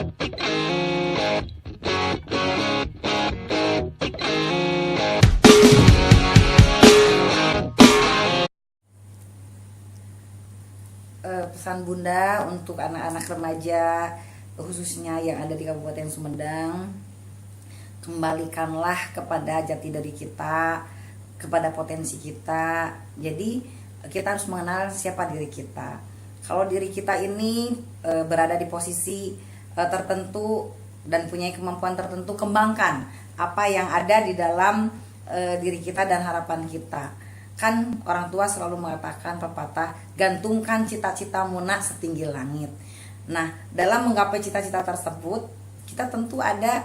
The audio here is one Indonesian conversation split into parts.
Pesan Bunda untuk anak-anak remaja khususnya yang ada di Kabupaten Sumedang, kembalikanlah kepada jati diri kita, kepada potensi kita. Jadi kita harus mengenal siapa diri kita. Kalau diri kita ini berada di posisi tertentu dan punya kemampuan tertentu, kembangkan apa yang ada di dalam diri kita dan harapan kita. Kan orang tua selalu mengatakan pepatah, gantungkan cita-citamu nak setinggi langit. Nah, dalam menggapai cita-cita tersebut, kita tentu ada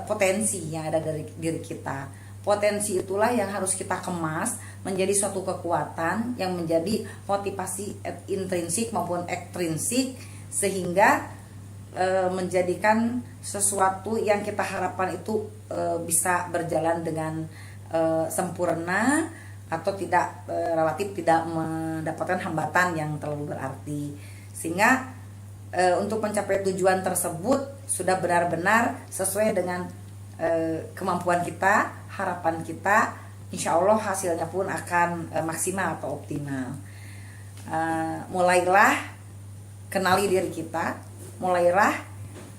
potensi yang ada dari diri kita. Potensi itulah yang harus kita kemas menjadi suatu kekuatan yang menjadi motivasi intrinsik maupun ekstrinsik, sehingga menjadikan sesuatu yang kita harapkan itu bisa berjalan dengan sempurna, atau tidak relatif tidak mendapatkan hambatan yang terlalu berarti, sehingga untuk mencapai tujuan tersebut sudah benar-benar sesuai dengan kemampuan kita, harapan kita. Insya Allah hasilnya pun akan maksimal atau optimal. Mulailah kenali diri kita, mulailah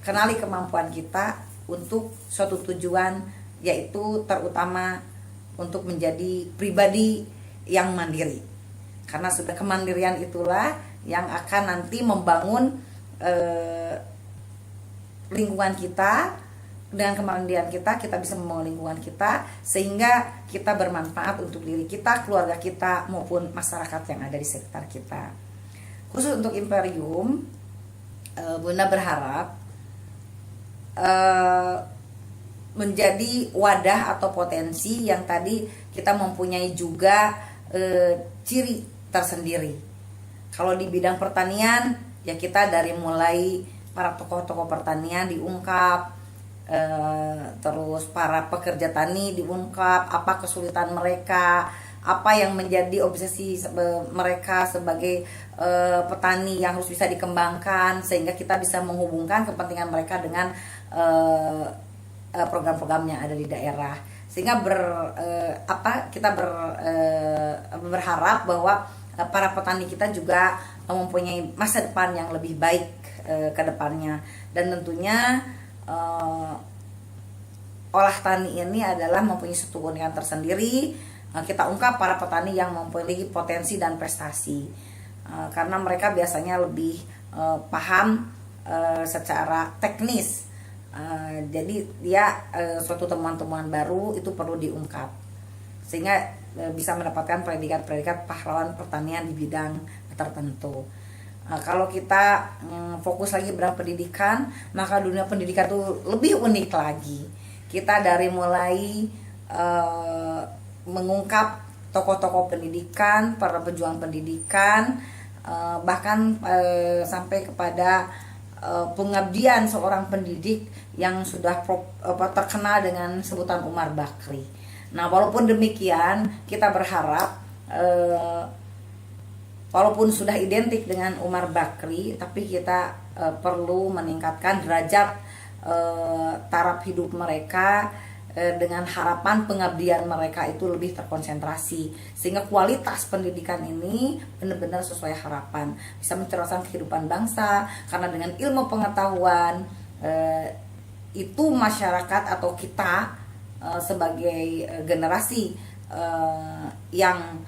kenali kemampuan kita untuk suatu tujuan, yaitu terutama untuk menjadi pribadi yang mandiri. Karena sudah kemandirian itulah yang akan nanti membangun lingkungan kita. Dengan kemandirian kita bisa membangun lingkungan kita, sehingga kita bermanfaat untuk diri kita, keluarga kita, maupun masyarakat yang ada di sekitar kita. Khusus untuk Imperium, Bunda berharap menjadi wadah atau potensi yang tadi kita mempunyai juga ciri tersendiri. Kalau di bidang pertanian, ya kita dari mulai para tokoh-tokoh pertanian diungkap, terus para pekerja tani diungkap apa kesulitan mereka, apa yang menjadi obsesi mereka sebagai petani yang harus bisa dikembangkan, sehingga kita bisa menghubungkan kepentingan mereka dengan program-program yang ada di daerah, sehingga kita berharap bahwa para petani kita juga mempunyai masa depan yang lebih baik ke depannya. Dan tentunya olah tani ini adalah mempunyai suatu keunikan tersendiri. Kita ungkap para petani yang mempunyai potensi dan prestasi, karena mereka biasanya lebih paham secara teknis. Jadi dia suatu temuan-temuan baru itu perlu diungkap, sehingga bisa mendapatkan predikat-predikat pahlawan pertanian di bidang tertentu. Kalau kita fokus lagi bidang pendidikan, maka dunia pendidikan itu lebih unik lagi. Kita dari mulai mengungkap tokoh-tokoh pendidikan, para pejuang pendidikan, bahkan sampai kepada pengabdian seorang pendidik yang sudah terkenal dengan sebutan Umar Bakri. Nah, walaupun demikian, kita berharap walaupun sudah identik dengan Umar Bakri, tapi kita perlu meningkatkan derajat taraf hidup mereka dengan harapan pengabdian mereka itu lebih terkonsentrasi, sehingga kualitas pendidikan ini benar-benar sesuai harapan, bisa mencerdaskan kehidupan bangsa. Karena dengan ilmu pengetahuan itu masyarakat atau kita sebagai generasi yang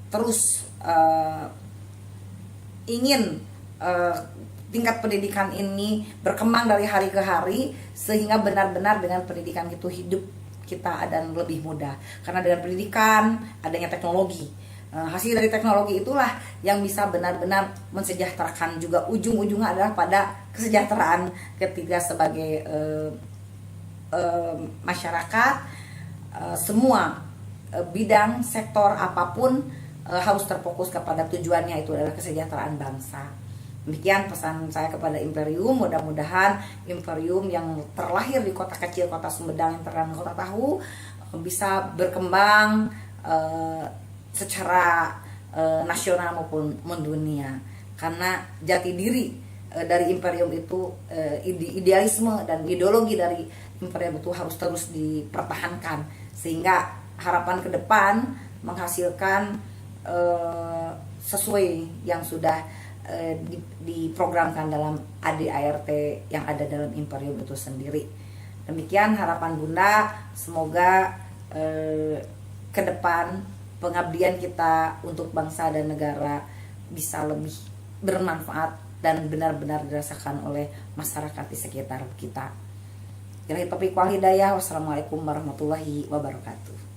terus ingin tingkat pendidikan ini berkembang dari hari ke hari, sehingga benar-benar dengan pendidikan itu hidup kita dan lebih mudah. Karena dengan pendidikan adanya teknologi, hasil dari teknologi itulah yang bisa benar-benar mensejahterakan, juga ujung-ujungnya adalah pada kesejahteraan ketika sebagai masyarakat. Semua bidang sektor apapun harus terfokus kepada tujuannya, itu adalah kesejahteraan bangsa. Demikian pesan saya kepada Imperium. Mudah-mudahan Imperium yang terlahir di kota kecil, kota Sumedang yang terkenal kota tahu, bisa berkembang secara nasional maupun mendunia. Karena jati diri dari Imperium itu, idealisme dan ideologi dari Imperium itu harus terus dipertahankan, sehingga harapan ke depan menghasilkan sesuai yang sudah diprogramkan dalam ADART yang ada dalam Imperium itu sendiri. Demikian harapan Bunda, semoga ke depan pengabdian kita untuk bangsa dan negara bisa lebih bermanfaat dan benar-benar dirasakan oleh masyarakat di sekitar kita. Wassalamualaikum warahmatullahi wabarakatuh.